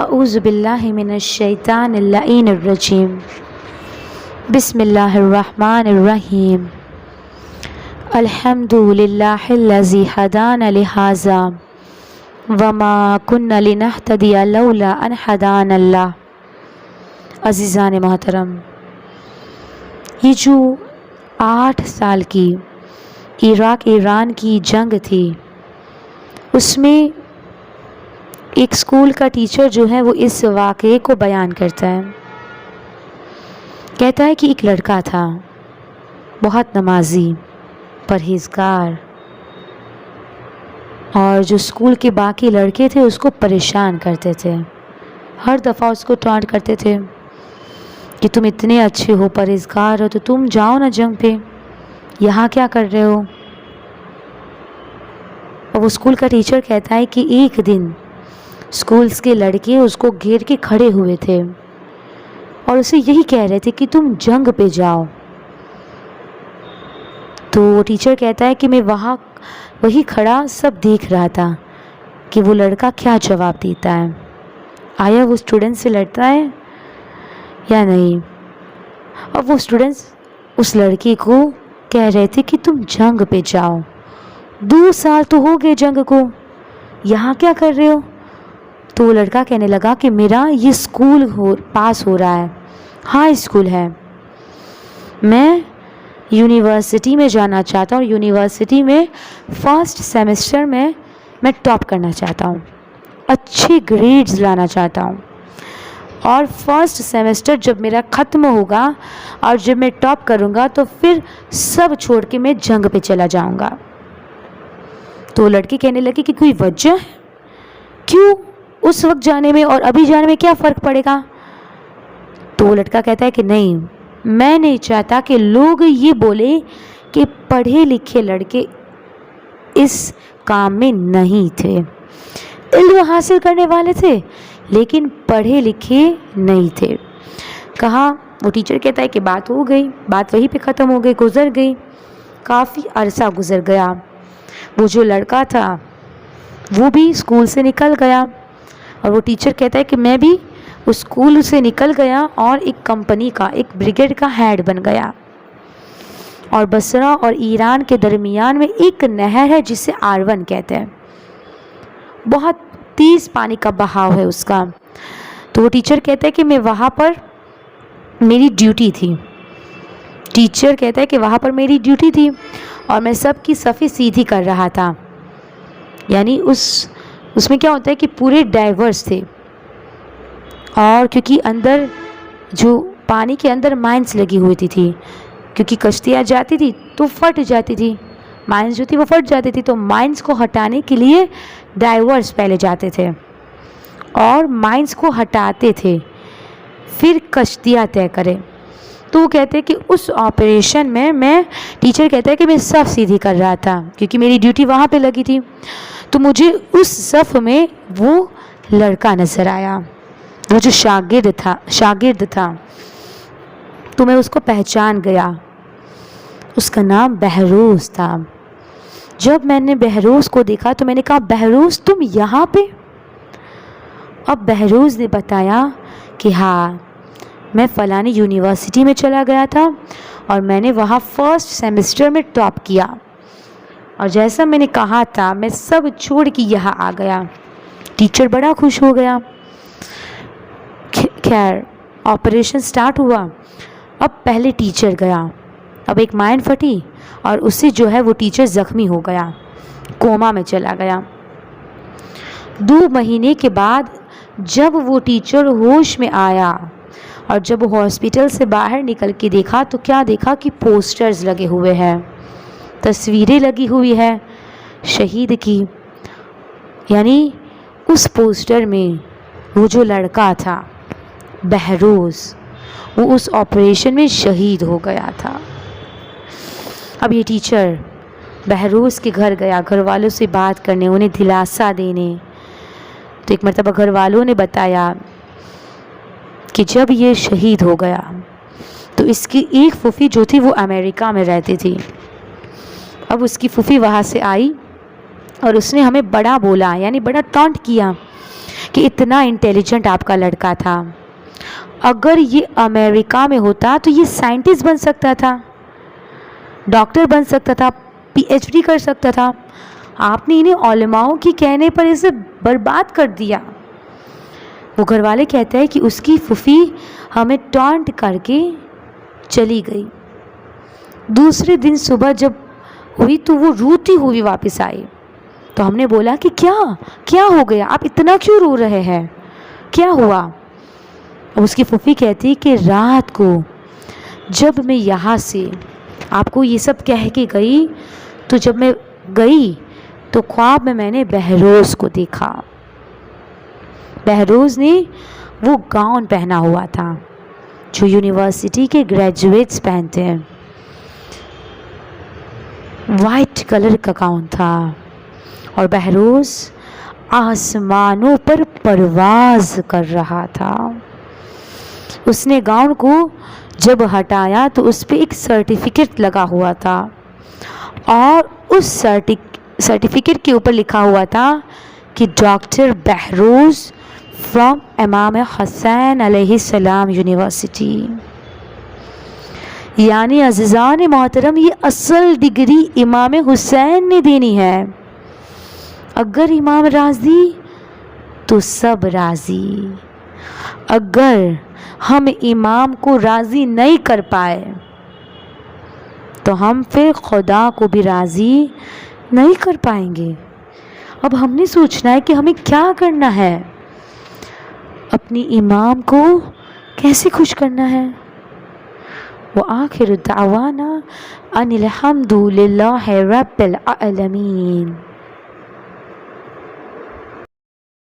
اعوذ باللہ من الشیطان اللعین الرجیم بسم اللہ الرحمن الرحیم الحمد للہ الذی ہدانا لہذا وما كنا لنہتدی لولا ان ہدانا اللہ۔ عزیزان محترم، یہ جو 8 سال کی عراق ایران کی جنگ تھی، اس میں ایک اسکول کا ٹیچر جو ہے وہ اس واقعے کو بیان کرتا ہے۔ کہتا ہے کہ ایک لڑکا تھا، بہت نمازی، پرہیزگار، اور جو اسکول کے باقی لڑکے تھے اس کو پریشان کرتے تھے، ہر دفعہ اس کو ٹانٹ کرتے تھے کہ تم اتنے اچھے ہو، پرہیزگار ہو، تو تم جاؤ نا جنگ پہ، یہاں کیا کر رہے ہو؟ اور وہ اسکول کا ٹیچر کہتا ہے کہ ایک دن اسکولس کے لڑکے اس کو گھیر کے کھڑے ہوئے تھے اور اسے یہی کہہ رہے تھے کہ تم جنگ پہ جاؤ۔ تو وہ ٹیچر کہتا ہے کہ میں وہی کھڑا سب دیکھ رہا تھا کہ وہ لڑکا کیا جواب دیتا ہے، آیا وہ اسٹوڈنٹ سے لڑتا ہے یا نہیں۔ اور وہ اسٹوڈنٹس اس لڑکے کو کہہ رہے تھے کہ تم جنگ پہ جاؤ، 2 سال تو ہو گئے جنگ کو، یہاں کیا کر رہے ہو؟ تو وہ لڑکا کہنے لگا کہ میرا یہ اسکول پاس ہو رہا ہے، ہائی اسکول ہے، میں یونیورسٹی میں جانا چاہتا ہوں، یونیورسٹی میں فرسٹ سیمسٹر میں ٹاپ کرنا چاہتا ہوں، اچھے گریڈز لانا چاہتا ہوں، اور فرسٹ سیمسٹر جب میرا ختم ہوگا اور جب میں ٹاپ کروں گا تو پھر سب چھوڑ کے میں جنگ پہ چلا جاؤں گا۔ تو وہ لڑکی کہنے لگی کہ کوئی وجہ ہے؟ کیوں اس وقت جانے میں اور ابھی جانے میں کیا فرق پڑے گا؟ تو وہ لڑکا کہتا ہے کہ نہیں، میں نہیں چاہتا کہ لوگ یہ بولے کہ پڑھے لکھے لڑکے اس کام میں نہیں تھے، علم حاصل کرنے والے تھے لیکن پڑھے لکھے نہیں تھے۔ کہا وہ ٹیچر کہتا ہے کہ بات ہو گئی، بات وہیں پہ ختم ہو گئی، گزر گئی، کافی عرصہ گزر گیا، وہ جو لڑکا تھا وہ بھی اسکول سے نکل گیا، اور وہ ٹیچر کہتا ہے کہ میں بھی اس اسکول سے نکل گیا اور ایک کمپنی کا، ایک بریگیڈ کا ہیڈ بن گیا، اور بصرہ اور ایران کے درمیان میں ایک نہر ہے جسے آرون کہتے ہیں، بہت تیز پانی کا بہاؤ ہے اس کا۔ تو وہ ٹیچر کہتا ہے کہ میں وہاں پر میری ڈیوٹی تھی، ٹیچر کہتا ہے کہ وہاں پر میری ڈیوٹی تھی اور میں سب کی صفیں سیدھی کر رہا تھا، یعنی اس میں کیا ہوتا ہے کہ پورے ڈائیورس تھے، اور کیونکہ اندر جو پانی کے اندر مائنس لگی ہوئی تھی، کیونکہ کشتیاں جاتی تھی تو پھٹ جاتی تھی، مائنس جو تھی وہ پھٹ جاتی تھی، تو مائنس کو ہٹانے کے لیے ڈائیورس پہلے جاتے تھے اور مائنس کو ہٹاتے تھے، پھر کشتیاں طے کرے۔ تو وہ کہتے ہیں کہ اس آپریشن میں ٹیچر کہتا ہے کہ میں صف سیدھی کر رہا تھا کیونکہ میری ڈیوٹی وہاں پہ لگی تھی، تو مجھے اس صف میں وہ لڑکا نظر آیا، وہ جو شاگرد تھا، تو میں اس کو پہچان گیا، اس کا نام بہروز تھا۔ جب میں نے بہروز کو دیکھا تو میں نے کہا بہروز تم یہاں پہ؟ اب بہروز نے بتایا کہ ہاں، میں فلانی یونیورسٹی میں چلا گیا تھا اور میں نے وہاں فرسٹ سیمسٹر میں ٹاپ کیا، اور جیسا میں نے کہا تھا میں سب چھوڑ کے یہاں آ گیا۔ ٹیچر بڑا خوش ہو گیا۔ خیر، آپریشن سٹارٹ ہوا، اب پہلے ٹیچر گیا، اب ایک مائن پھٹی اور اس سے جو ہے وہ ٹیچر زخمی ہو گیا، کوما میں چلا گیا۔ 2 مہینے کے بعد جب وہ ٹیچر ہوش میں آیا اور جب وہ ہاسپٹل سے باہر نکل کے دیکھا تو کیا دیکھا کہ پوسٹرز لگے ہوئے ہیں، تصویریں لگی ہوئی ہے شہید کی، یعنی اس پوسٹر میں وہ جو لڑکا تھا بہروز، وہ اس آپریشن میں شہید ہو گیا تھا۔ اب یہ ٹیچر بہروز کے گھر گیا، گھر والوں سے بات کرنے، انہیں دلاسا دینے، تو ایک مرتبہ گھر والوں نے بتایا کہ جب یہ شہید ہو گیا تو اس کی ایک پھوپھی جو تھی وہ امریکہ میں رہتی تھی، اب اس کی پھوپھی وہاں سے آئی اور اس نے ہمیں بڑا بولا، یعنی بڑا ٹانٹ کیا کہ اتنا انٹیلیجنٹ آپ کا لڑکا تھا. اگر یہ امریکہ میں ہوتا تو یہ سائنٹسٹ بن سکتا تھا, ڈاکٹر بن سکتا تھا, پی ایچ ڈی کر سکتا تھا. آپ نے انہیں علماؤں کی کہنے پر اسے برباد کر دیا. وہ گھر والے کہتے ہیں کہ اس کی پھوپھی ہمیں ٹانٹ کر کے چلی گئی. دوسرے دن صبح جب ہوئی تو وہ روتی ہوئی واپس آئی. تو ہم نے بولا کہ کیا ہو گیا, آپ اتنا کیوں رو رہے ہیں, کیا ہوا؟ اس کی پھوپھی کہتی کہ رات کو جب میں یہاں سے آپ کو یہ سب کہہ کے گئی تو جب میں گئی تو خواب میں نے بہروز کو دیکھا. بہروز نے وہ گاؤن پہنا ہوا تھا جو یونیورسٹی کے گریجویٹس پہنتے ہیں. وائٹ کلر کا گاؤن تھا اور بہروز آسمانوں پر پرواز کر رہا تھا. اس نے گاؤن کو جب ہٹایا تو اس پہ ایک سرٹیفکیٹ لگا ہوا تھا اور اس سرٹیفکیٹ کے اوپر لکھا ہوا تھا کہ ڈاکٹر بہروز فرام امام حسین علیہ السلام یونیورسٹی. یعنی عزیزان محترم, یہ اصل ڈگری امام حسین نے دینی ہے. اگر امام راضی تو سب راضی. اگر ہم امام کو راضی نہیں کر پائے تو ہم پھر خدا کو بھی راضی نہیں کر پائیں گے. اب ہم نے سوچنا ہے کہ ہمیں کیا کرنا ہے, اپنی امام کو کیسے خوش کرنا ہے. وآخر دعوانا ان الحمد للہ رب العالمین.